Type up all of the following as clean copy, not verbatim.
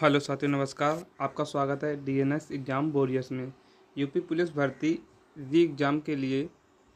Hello साथियों, नमस्कार। आपका स्वागत है डीएनएस एग्ज़ाम वॉरियर्स में। यूपी पुलिस भर्ती री एग्ज़ाम के लिए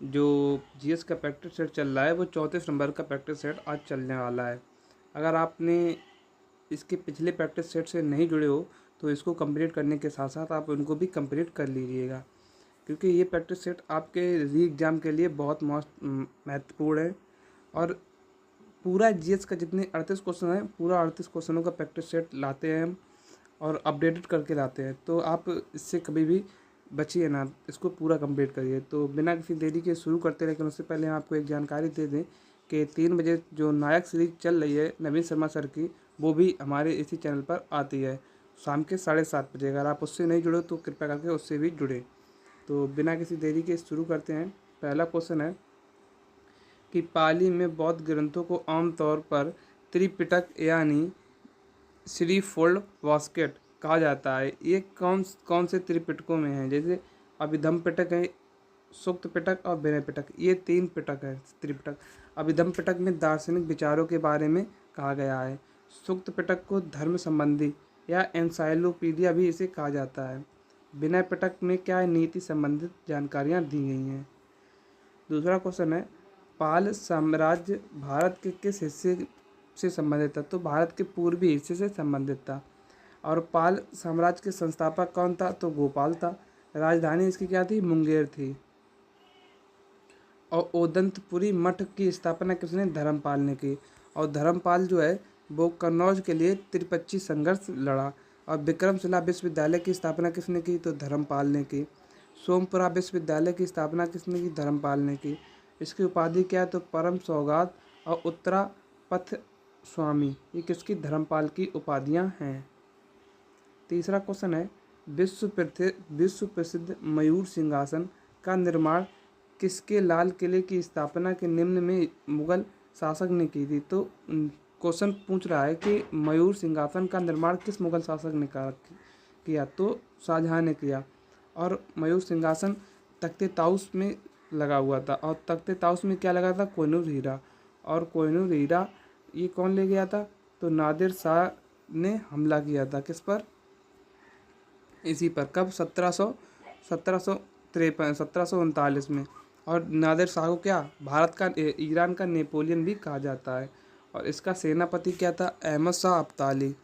जो जीएस का प्रैक्टिस सेट चल रहा है वो 34 नंबर का प्रैक्टिस सेट आज चलने वाला है। अगर आपने इसके पिछले प्रैक्टिस सेट से नहीं जुड़े हो तो इसको कंप्लीट करने के साथ साथ आप उनको भी कंप्लीट कर लीजिएगा, क्योंकि ये प्रैक्टिस सेट आपके री एग्ज़ाम के लिए बहुत महत्वपूर्ण है। और पूरा जीएस का जितने 38 क्वेश्चन हैं, पूरा 38 क्वेश्चनों का प्रैक्टिस सेट लाते हैं हम और अपडेटेड करके लाते हैं। तो आप इससे कभी भी बचिए ना, इसको पूरा कंप्लीट करिए। तो बिना किसी देरी के शुरू करते, लेकिन उससे पहले हम आपको एक जानकारी दे दें कि 3 बजे जो नायक सीरीज चल रही है नवीन शर्मा सर की, वो भी हमारे इसी चैनल पर आती है शाम के 7:30 बजे। अगर आप उससे नहीं जुड़े तो कृपया करके उससे भी जुड़े। तो बिना किसी देरी के शुरू करते हैं। पहला क्वेश्चन है कि पाली में बौद्ध ग्रंथों को आमतौर पर त्रिपिटक यानी श्री फोल्ड बास्केट कहा जाता है। ये कौन कौन से त्रिपिटकों में है? जैसे अभिधम पिटक है, सुक्त पिटक और विनय पिटक। ये 3 पिटक है त्रिपिटक। अभिधम पिटक में दार्शनिक विचारों के बारे में कहा गया है। सुक्त पिटक को धर्म संबंधी या एनसाइक्लोपीडिया भी इसे कहा जाता है। विनय पिटक में क्या है? नीति संबंधित जानकारियाँ दी गई हैं। दूसरा क्वेश्चन है, पाल साम्राज्य भारत के किस हिस्से से संबंधित था? तो भारत के पूर्वी हिस्से से संबंधित था। और पाल साम्राज्य के संस्थापक कौन था? तो गोपाल था। राजधानी इसकी क्या थी? मुंगेर थी। और ओदंतपुरी मठ की स्थापना किसने? धर्मपाल ने की। और धर्मपाल जो है वो कन्नौज के लिए त्रिपक्षीय संघर्ष लड़ा। और विक्रमशिला विश्वविद्यालय की स्थापना किसने की? तो धर्मपाल ने की। सोमपुरा विश्वविद्यालय की स्थापना किसने की? धर्मपाल ने की। इसकी उपाधि क्या है? तो परम सौगात और उत्तरा पथ स्वामी, ये किसकी? धर्मपाल की उपाधियां हैं। तीसरा क्वेश्चन है, विश्व प्रसिद्ध मयूर सिंहासन का निर्माण किसके लाल किले की स्थापना के निम्न में मुगल शासक ने की थी? तो क्वेश्चन पूछ रहा है कि मयूर सिंहासन का निर्माण किस मुगल शासक ने किया? तो शाहजहां ने किया। और मयूर सिंहासन तख्ते ताउस में लगा हुआ था। और तख्ते ताउस में क्या लगा था? कोहिनूर हीरा। और कोहिनूर हीरा ये कौन ले गया था? तो नादिर शाह ने हमला किया था। किस पर? इसी पर। कब? 1739 में। और नादिर शाह को क्या भारत का ईरान का नेपोलियन भी कहा जाता है। और इसका सेनापति क्या था? अहमद शाह अब्दाली,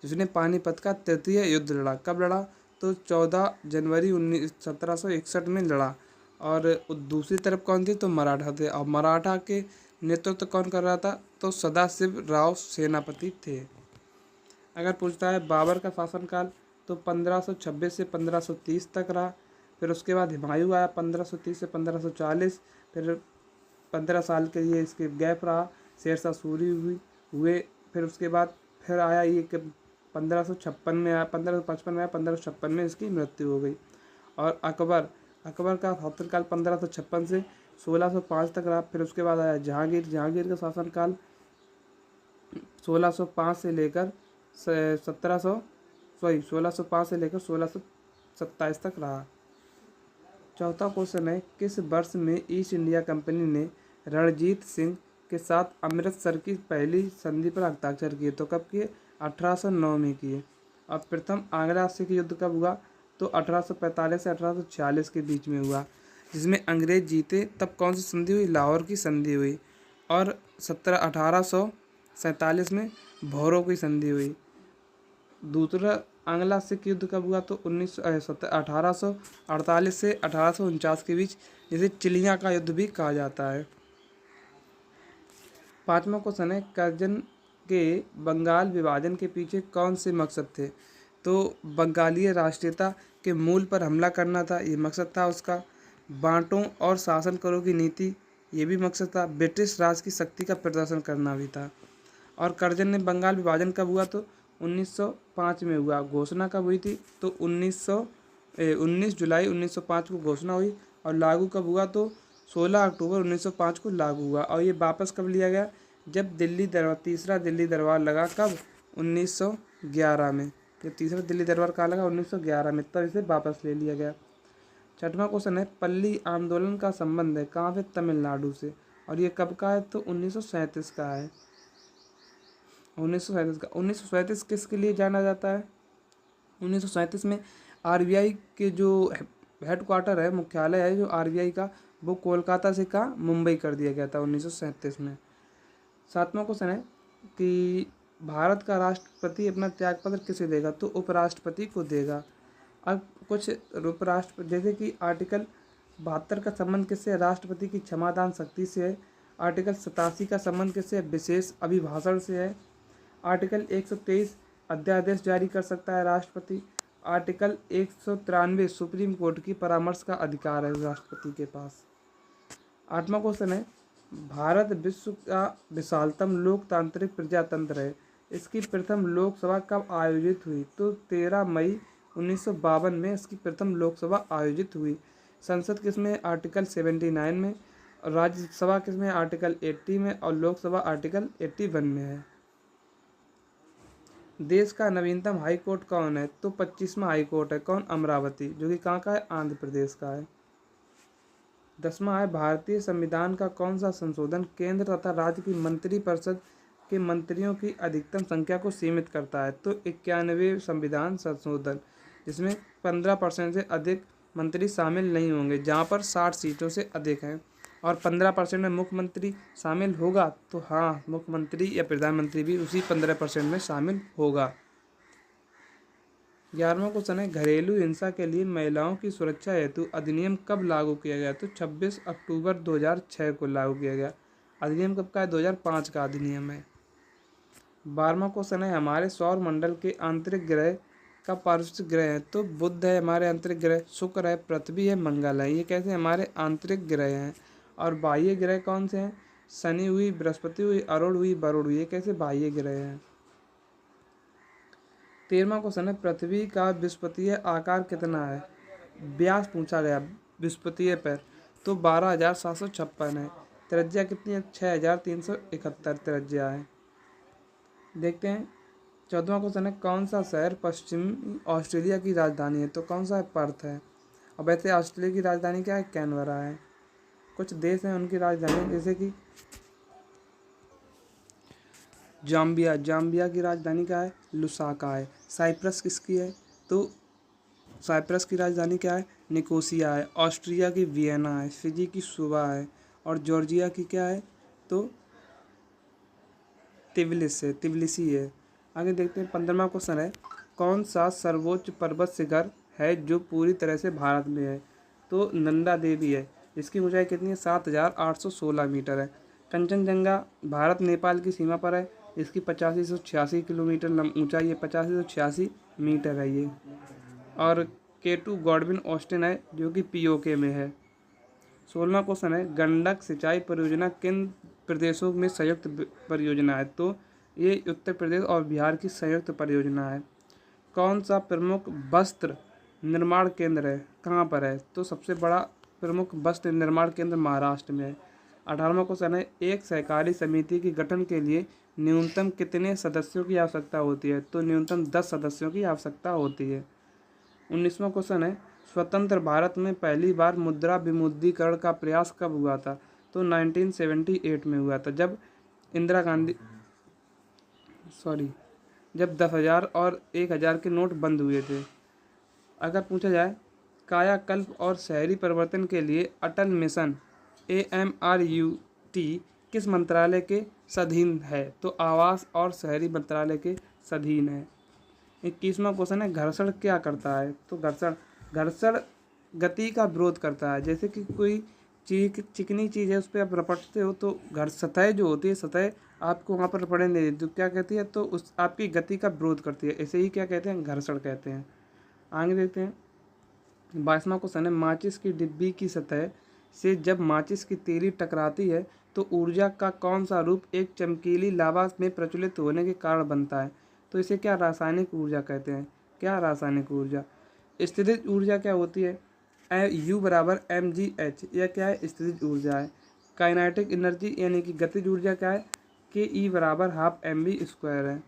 जिसने पानीपत का तृतीय युद्ध लड़ा। कब लड़ा? तो 14 जनवरी 1761 में लड़ा। और दूसरी तरफ कौन थी? तो मराठा थे। और मराठा के नेतृत्व कौन कर रहा था? तो सदाशिव राव सेनापति थे। अगर पूछता है बाबर का शासनकाल, तो 1526 से 1530 तक रहा। फिर उसके बाद हुमायूं आया 1530 से 1540। फिर 15 साल के लिए इसके गैप रहा। शेरशाह सूरी हुए। फिर उसके बाद फिर आया ये कि 1556 में आया, 1555 में आया, 1556 में इसकी मृत्यु हो गई। और अकबर का शासनकाल 1556 से 1605 तक रहा। फिर उसके बाद आया जहांगीर का शासनकाल 1605 से लेकर 1605 से लेकर 1627 तक रहा। चौथा क्वेश्चन है, किस वर्ष में ईस्ट इंडिया कंपनी ने रणजीत सिंह के साथ अमृतसर की पहली संधि पर हस्ताक्षर किए? तो कब किए? 1809 में किए। अब प्रथम आंग्रा सिख युद्ध कब हुआ? तो 1845 से 1846 के बीच में हुआ, जिसमें अंग्रेज जीते। तब कौन सी संधि हुई? लाहौर की संधि हुई। और 1847 में भौरों की संधि हुई। दूसरा आंग्ला सिख युद्ध कब हुआ? तो 1848 से 1849 के बीच, जिसे चिलिया का युद्ध भी कहा जाता है। पांचवा क्वेश्चन है, कर्जन के बंगाल विभाजन के पीछे कौन से मकसद थे? तो बंगाली राष्ट्रीयता के मूल पर हमला करना था, ये मकसद था उसका। बांटो और शासन करो की नीति, ये भी मकसद था। ब्रिटिश राज की शक्ति का प्रदर्शन करना भी था। और कर्जन ने बंगाल विभाजन कब हुआ? तो 1905 में हुआ। घोषणा कब हुई थी? तो 19 जुलाई 1905 को घोषणा हुई। और लागू कब हुआ? तो 16 अक्टूबर 1905 को लागू हुआ। और ये वापस कब लिया गया? जब तीसरा दिल्ली दरबार लगा। कब? 1911 में। जब तीसरा दिल्ली दरबार कहाँ लगा? 1911 में। तब इसे वापस ले लिया गया। छठवां क्वेश्चन है, पल्ली आंदोलन का संबंध है कहाँ से? तमिलनाडु से। और ये कब का है? तो 1937 का है। 1937 का। 1937 किसके लिए जाना जाता है? 1937 में आरबीआई के जो हेडक्वार्टर है, मुख्यालय है जो आरबीआई का, वो कोलकाता से का मुंबई कर दिया गया था 1937 में। 7वां क्वेश्चन है कि भारत का राष्ट्रपति अपना त्यागपत्र किसे देगा? तो उपराष्ट्रपति को देगा। अब कुछ उपराष्ट्रपति, जैसे कि आर्टिकल 72 का संबंध किससे है? राष्ट्रपति की क्षमादान शक्ति से है। आर्टिकल 87 का संबंध किससे है? विशेष अभिभाषण से है। आर्टिकल 123 अध्यादेश जारी कर सकता है राष्ट्रपति। आर्टिकल 193 सुप्रीम कोर्ट की परामर्श का अधिकार है राष्ट्रपति के पास। 8वां क्वेश्चन है, भारत विश्व का विशालतम लोकतांत्रिक प्रजातंत्र है। इसकी प्रथम लोकसभा कब आयोजित हुई? तो 13 मई 1952 में इसकी प्रथम लोकसभा आयोजित हुई। संसद किसमें? आर्टिकल 79 में। और राज्यसभा किसमें? आर्टिकल 80 में। और लोकसभा आर्टिकल 81 में है। देश का नवीनतम हाई कोर्ट कौन है? तो 25वां हाई कोर्ट है। कौन? अमरावती, जो कि कहाँ का है? आंध्र प्रदेश का है। 10वां है, भारतीय संविधान का कौन सा संशोधन केंद्र तथा राज्य की मंत्रिपरिषद के मंत्रियों की अधिकतम संख्या को सीमित करता है? तो 91वें संविधान संशोधन, जिसमें 15% से अधिक मंत्री शामिल नहीं होंगे, जहाँ पर 60 सीटों से अधिक हैं। और 15% में मुख्यमंत्री शामिल होगा, तो हाँ, मुख्यमंत्री या प्रधानमंत्री भी उसी 15% में शामिल होगा। 11वां क्वेश्चन है, घरेलू हिंसा के लिए महिलाओं की सुरक्षा हेतु अधिनियम कब लागू किया गया? तो 26 अक्टूबर 2006 को लागू किया गया। अधिनियम कब का है? 2005 का अधिनियम है। 12वां क्वेश्चन है, हमारे सौर मंडल के आंतरिक ग्रह का पारिस्थितिक ग्रह है? तो बुध है हमारे आंतरिक ग्रह, शुक्र है, पृथ्वी है, मंगल है। ये कैसे हमारे आंतरिक ग्रह हैं। और बाह्य ग्रह कौन से हैं? शनि हुई, बृहस्पति हुई, अरुण हुई, वरुण हुई। ये कैसे बाह्य ग्रह हैं। 13वां क्वेश्चन है, पृथ्वी का विषुवतीय आकार कितना है? व्यास पूछा गया विषुवतीय पर, तो 12,756 है। त्रिज्या कितनी है? 6,371 त्रिज्या है। देखते हैं 14वां क्वेश्चन है, कौन सा शहर पश्चिमी ऑस्ट्रेलिया की राजधानी है? तो कौन सा है? पर्थ है। और वैसे ऑस्ट्रेलिया की राजधानी क्या है? कैनबरा है। कुछ देश हैं उनकी राजधानी, जैसे कि जाम्बिया, जाम्बिया की राजधानी क्या है? लुसाका है। साइप्रस किसकी है? तो साइप्रस की राजधानी क्या है? निकोसिया है। ऑस्ट्रिया की वियना है। फिजी की सुवा है। और जॉर्जिया की क्या है? तो तिबिलिसी है। आगे देखते हैं 15वां क्वेश्चन है, कौन सा सर्वोच्च पर्वत शिखर है जो पूरी तरह से भारत में है? तो नंदा देवी है। इसकी ऊंचाई कितनी है? 7,816 मीटर है। कंचनजंगा भारत नेपाल की सीमा पर है। इसकी 8586 किलोमीटर ऊंचाई है, 8586 मीटर है ये। और केटू गॉडविन ऑस्टिन है, जो कि पीओके में है। 16वां क्वेश्चन है, गंडक सिंचाई परियोजना किन प्रदेशों में संयुक्त परियोजना है? तो ये उत्तर प्रदेश और बिहार की संयुक्त परियोजना है। कौन सा प्रमुख वस्त्र निर्माण केंद्र है? कहाँ पर है? तो सबसे बड़ा प्रमुख वस्त्र निर्माण केंद्र महाराष्ट्र में है। 18वां क्वेश्चन है, एक सहकारी समिति के गठन के लिए न्यूनतम कितने सदस्यों की आवश्यकता होती है? तो न्यूनतम 10 सदस्यों की आवश्यकता होती है। 19वां क्वेश्चन है, स्वतंत्र भारत में पहली बार मुद्रा विमुद्रीकरण का प्रयास कब हुआ था? तो 1978 में हुआ था, जब इंदिरा गांधी जब 10,000 और 1,000 के नोट बंद हुए थे। अगर पूछा जाए कायाकल्प और शहरी परिवर्तन के लिए अटल मिशन AMRUT किस मंत्रालय के सधीन है? तो आवास और शहरी मंत्रालय के सधीन है। 21वां क्वेश्चन है, घर्षण क्या करता है? तो घर्षण गति का विरोध करता है। जैसे कि कोई चिकनी चीज़ है, उस पर आप रपटते हो तो सतह जो होती है, सतह आपको वहाँ पर रपड़ने नहीं देती, तो क्या कहती है? तो उस आपकी गति का विरोध करती है। ऐसे ही क्या कहते हैं? घर्षण कहते हैं। आगे देखते हैं 22वां क्वेश्चन है, माचिस की डिब्बी की सतह से जब माचिस की तीली टकराती है तो ऊर्जा का कौन सा रूप एक चमकीली लावा में प्रज्वलित होने के कारण बनता है? तो इसे क्या रासायनिक ऊर्जा कहते हैं? क्या रासायनिक ऊर्जा? स्थितिज ऊर्जा क्या होती है? U बराबर mgh, यह क्या है? स्थितिज ऊर्जा है। काइनेटिक एनर्जी यानी कि गतिज ऊर्जा क्या है? KE बराबर हाफ mv² है।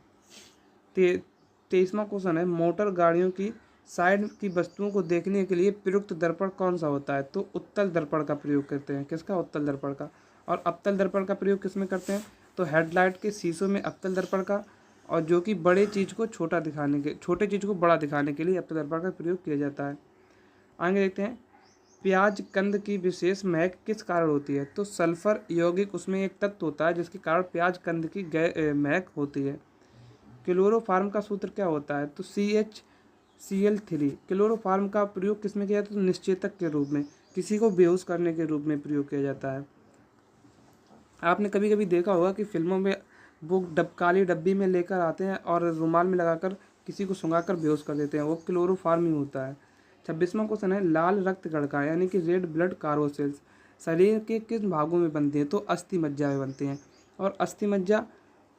23वां क्वेश्चन है, मोटर गाड़ियों की साइड की वस्तुओं को देखने के लिए प्रयुक्त दर्पण कौन सा होता है? तो उत्तल दर्पण का प्रयोग करते हैं। किसका? उत्तल दर्पण का। और अवतल दर्पण का प्रयोग किस में करते हैं? तो हेडलाइट के शीशों में अवतल दर्पण का, और जो कि बड़े चीज़ को छोटा दिखाने के छोटे चीज़ को बड़ा दिखाने के लिए अपतर्पण का प्रयोग किया जाता है। आगे देखते हैं, प्याज कंद की विशेष महक किस कारण होती है? तो सल्फर यौगिक उसमें एक तत्व होता है जिसके कारण प्याज कंद की महक होती है। क्लोरोफार्म का सूत्र क्या होता है? तो CHCl3। क्लोरोफार्म का प्रयोग किस में किया जाता है? तो निश्चेतक के रूप में, किसी को बेहोश करने के रूप में प्रयोग किया जाता है। आपने कभी कभी देखा होगा कि फिल्मों में वो काली डब्बी में लेकर आते हैं और रुमाल में लगाकर किसी को सुंघाकर बेहोश कर देते हैं, वो क्लोरोफार्म ही होता है। 26वां क्वेश्चन है, लाल रक्त कणिका यानी कि रेड ब्लड कार्बोसेल्स शरीर के किस भागों में बनते हैं? तो अस्थि मज्जा में बनते हैं। और अस्थि मज्जा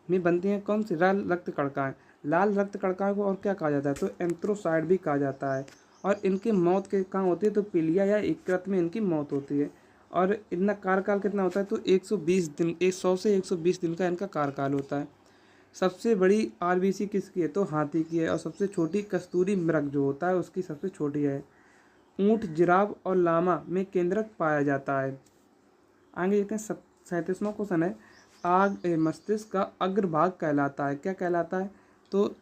में बनती हैं कौन सी? लाल रक्त कणिकाएं। लाल रक्त कणिकाओं को और क्या कहा जाता है? तो एंथ्रोसाइड भी कहा जाता है। और इनकी मौत के कहाँ होती है? तो पीलिया या यकृत में इनकी मौत होती है। और इनका कार्यकाल कितना होता है? तो 120 दिन, 100 से 120 दिन का इनका कार्यकाल होता है। सबसे बड़ी आरबीसी किसकी है? तो हाथी की है। और सबसे छोटी कस्तूरी मृग जो होता है उसकी सबसे छोटी है। ऊंट, जिराफ और लामा में केंद्रक पाया जाता है। आगे देखते हैं, 37वां क्वेश्चन है, मस्तिष्क का अग्रभाग कहलाता है, क्या कहलाता है? तो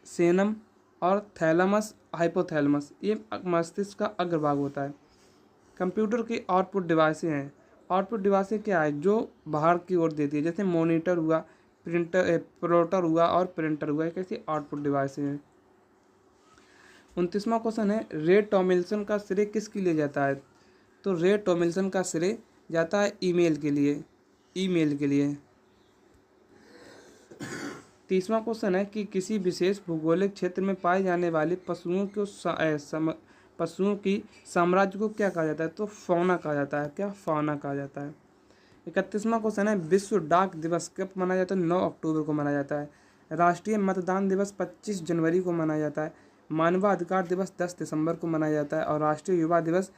सेनम और थैलमस, हाइपोथैलमस, ये मस्तिष्क का अग्रभाग होता है। कंप्यूटर की आउटपुट डिवाइसें हैं। आउटपुट डिवाइसें क्या है? जो बाहर की ओर देती है, जैसे मॉनिटर हुआ, प्रोटर हुआ और प्रिंटर हुआ, कैसी आउटपुट डिवाइसें हैं। 29वां क्वेश्चन है, रे टॉमिल्सन का श्रेय किसके लिए जाता है? तो रे टॉमिल्सन का श्रेय जाता है ईमेल के लिए। 30वां क्वेश्चन है कि किसी विशेष भौगोलिक क्षेत्र में पाए जाने वाले पशुओं की साम्राज्य को क्या कहा जाता है? तो फौना कहा जाता है। क्या? फौना कहा जाता है। 31वां क्वेश्चन है, विश्व डाक दिवस कब मनाया जाता है? 9 अक्टूबर को मनाया जाता है। राष्ट्रीय मतदान दिवस 25 जनवरी को मनाया जाता है। मानवाधिकार दिवस 10 दिसंबर को मनाया जाता है। और राष्ट्रीय युवा दिवस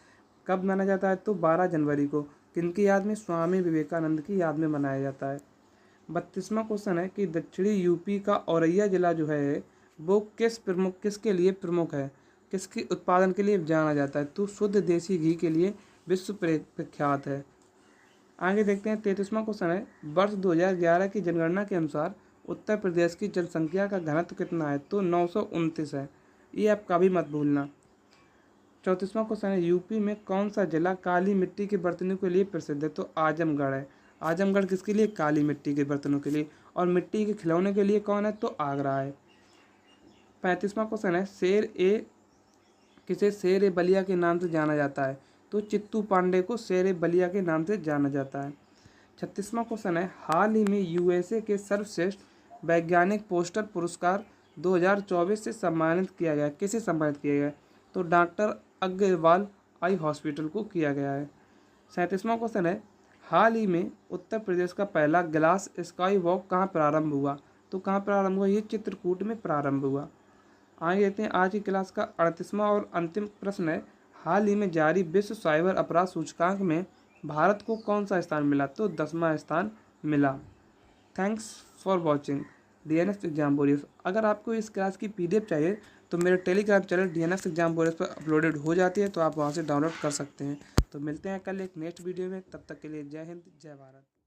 कब मनाया जाता है? तो 12 जनवरी को। किनकी याद में? स्वामी विवेकानंद की याद में मनाया जाता है। 32वां क्वेश्चन है कि दक्षिणी यूपी का औरैया जिला जो है वो किसके लिए प्रमुख है? किसके उत्पादन के लिए जाना जाता है? तो शुद्ध देसी घी के लिए विश्व प्रख्यात है। आगे देखते हैं, 33वां क्वेश्चन है, वर्ष 2011 की जनगणना के अनुसार उत्तर प्रदेश की जनसंख्या का घनत्व कितना है? तो 929 है। ये आप कभी मत भूलना। 34वां क्वेश्चन है, यूपी में कौन सा जिला काली मिट्टी के बर्तनों के लिए प्रसिद्ध है? तो आजमगढ़ है। आजमगढ़ किसके लिए? काली मिट्टी के बर्तनों के लिए। और मिट्टी के खिलौने के लिए कौन है? तो आगरा है। 35वां क्वेश्चन है, किसे शेर ए बलिया के नाम से जाना जाता है? तो चित्तू पांडे को शेर ए बलिया के नाम से जाना जाता है। 36वां क्वेश्चन है, हाल ही में यूएसए के सर्वश्रेष्ठ वैज्ञानिक पोस्टर पुरस्कार 2024 से सम्मानित किया गया। किसे सम्मानित किया गया? तो डॉक्टर अग्रवाल आई हॉस्पिटल को किया गया है। 37वां क्वेश्चन है, हाल ही में उत्तर प्रदेश का पहला ग्लास स्काई वॉक कहाँ प्रारंभ हुआ? तो कहाँ प्रारंभ हुआ? ये चित्रकूट में प्रारंभ हुआ। आगे देखते हैं, आज की क्लास का 38वां और अंतिम प्रश्न है, हाल ही में जारी विश्व साइबर अपराध सूचकांक में भारत को कौन सा स्थान मिला? तो 10वां स्थान मिला। Thanks for watching DNS exam warriors. अगर आपको इस क्लास की PDF चाहिए तो मेरे Telegram channel DNS exam warriors पर अपलोडेड हो जाती है, तो आप वहाँ से डाउनलोड कर सकते हैं। तो मिलते हैं कल एक नेक्स्ट वीडियो में, तब तक के लिए जय हिंद, जय भारत।